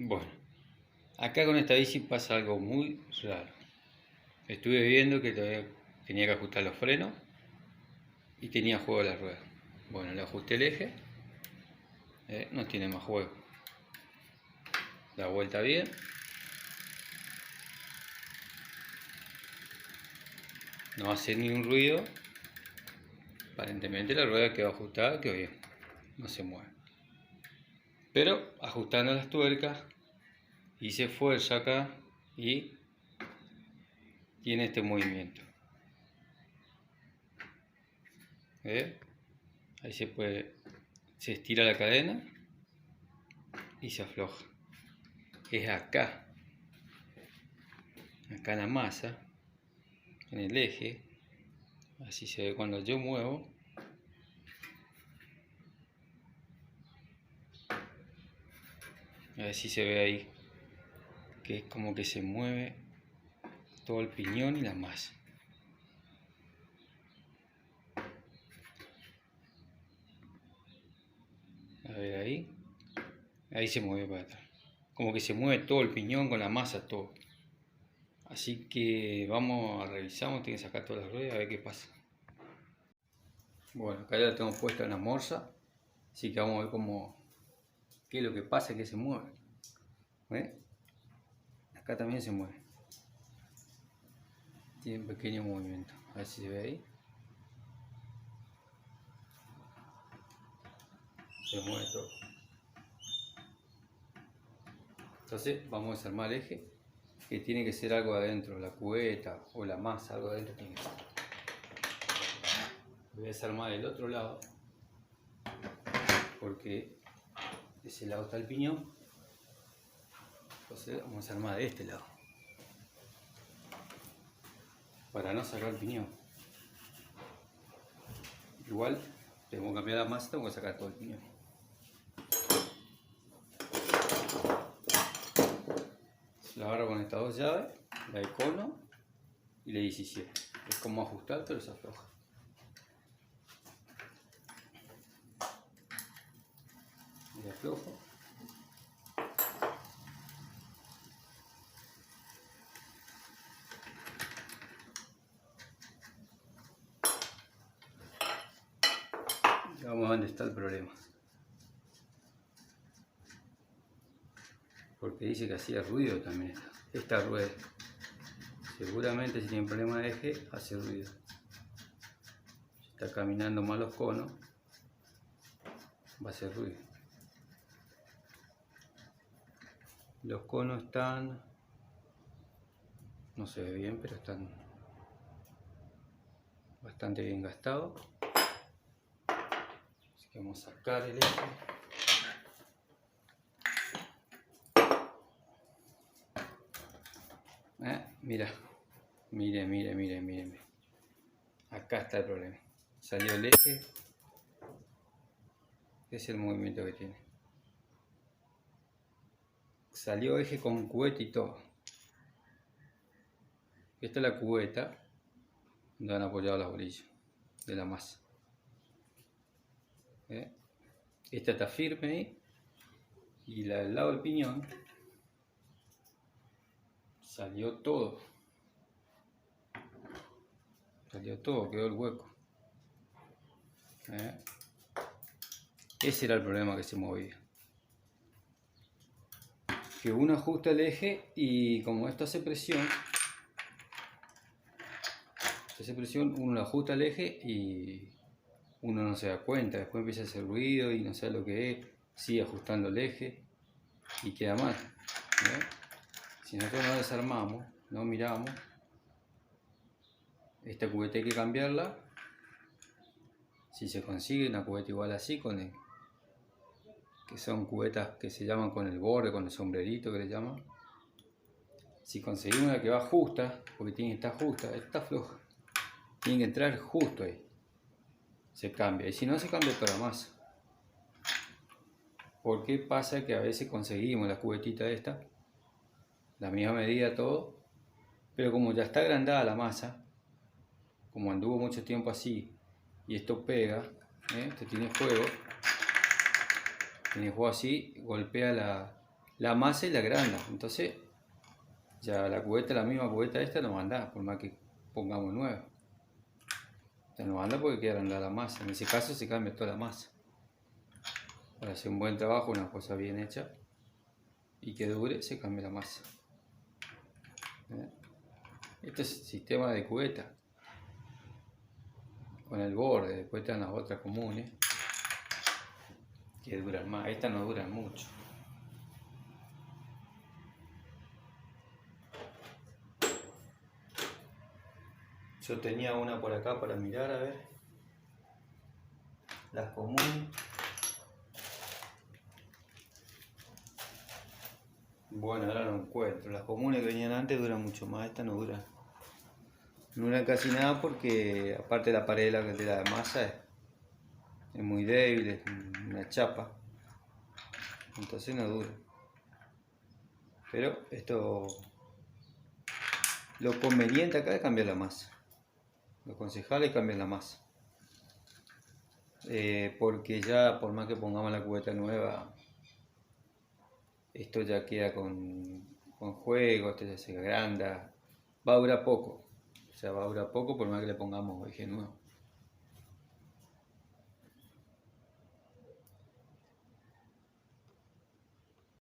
Bueno, acá con esta bici pasa algo muy raro. Estuve viendo que todavía tenía que ajustar los frenos y tenía juego la rueda. Bueno, le ajusté el eje, no tiene más juego. Da vuelta bien. No hace ni un ruido. Aparentemente la rueda quedó ajustada, quedó bien. No se mueve. Pero ajustando las tuercas, hice fuerza acá y tiene este movimiento. Ahí se estira la cadena y se afloja. Es acá en la masa, en el eje, así se ve cuando yo muevo. A ver si se ve ahí, que es como que se mueve todo el piñón y la masa. A ver ahí se mueve para atrás. Como que se mueve todo el piñón con la masa, todo. Así que vamos a revisar, tengo que sacar todas las ruedas a ver qué pasa. Bueno, acá ya la tengo puesta en la morsa, así que vamos a ver qué es lo que pasa, que se mueve. Acá también se mueve. Tiene un pequeño movimiento, a ver si se ve ahí. Se mueve todo. Entonces vamos a desarmar el eje, que tiene que ser algo adentro, la cubeta o la masa, algo adentro tiene que ser. Voy a desarmar el otro lado, porque de ese lado está el piñón. Entonces vamos a desarmar de este lado, para no sacar el piñón. Igual tengo que cambiar la masa, tengo que sacar todo el piñón. Lo agarro con estas dos llaves, la de cono y la 17. Es como ajustar, pero se afloja. Y aflojo. Y vamos a ver dónde está el problema. Porque dice que hacía ruido también esta rueda. Seguramente si tiene problema de eje, hace ruido. Si está caminando mal los conos, va a hacer ruido. Los conos están, no se ve bien, pero están bastante bien gastados. Así que vamos a sacar el eje. Miren. Acá está el problema. Salió el eje. Es el movimiento que tiene. Salió eje con cubeta y todo. Esta es la cubeta donde han apoyado las bolillas de la masa. Esta está firme ahí. Y la del lado del piñón salió todo. Quedó el hueco. Ese era el problema, que se movía. Que uno ajusta el eje y como esto hace presión, uno lo ajusta el eje y uno no se da cuenta. Después empieza a hacer ruido y no sabe lo que es. Sigue ajustando el eje y queda mal. Si nosotros no desarmamos, no miramos, esta cubeta hay que cambiarla. Si se consigue una cubeta igual así, que son cubetas que se llaman con el borde, con el sombrerito que le llaman. Si conseguimos una que va justa, porque tiene que estar justa, esta está floja, tiene que entrar justo ahí, se cambia. Y si no, se cambia toda la masa. Porque pasa que a veces conseguimos la cubetita esta, la misma medida, todo, pero como ya está agrandada la masa, como anduvo mucho tiempo así y esto pega, esto tiene juego así, golpea la masa y la agranda. Entonces, ya la cubeta, la misma cubeta esta no anda, por más que pongamos nueva. Ya no anda porque queda agrandada la masa. En ese caso se cambia toda la masa. Para hacer un buen trabajo, una cosa bien hecha y que dure, se cambia la masa. Este es el sistema de cubeta. Con el borde, después están las otras comunes que duran más. Estas no duran mucho. Yo tenía una por acá para mirar, a ver. Las comunes. Bueno, ahora no encuentro. Las comunes que venían antes duran mucho más. Estas no duran. No duran casi nada porque, aparte la pared de la masa es muy débil, es una chapa. Entonces no dura. Pero esto, lo conveniente acá es cambiar la masa. Lo aconsejable es cambiar la masa. Porque ya por más que pongamos la cubeta nueva, esto ya queda con juego, esto ya se agranda, va a durar poco, o sea, va a durar poco por más que le pongamos eje nuevo.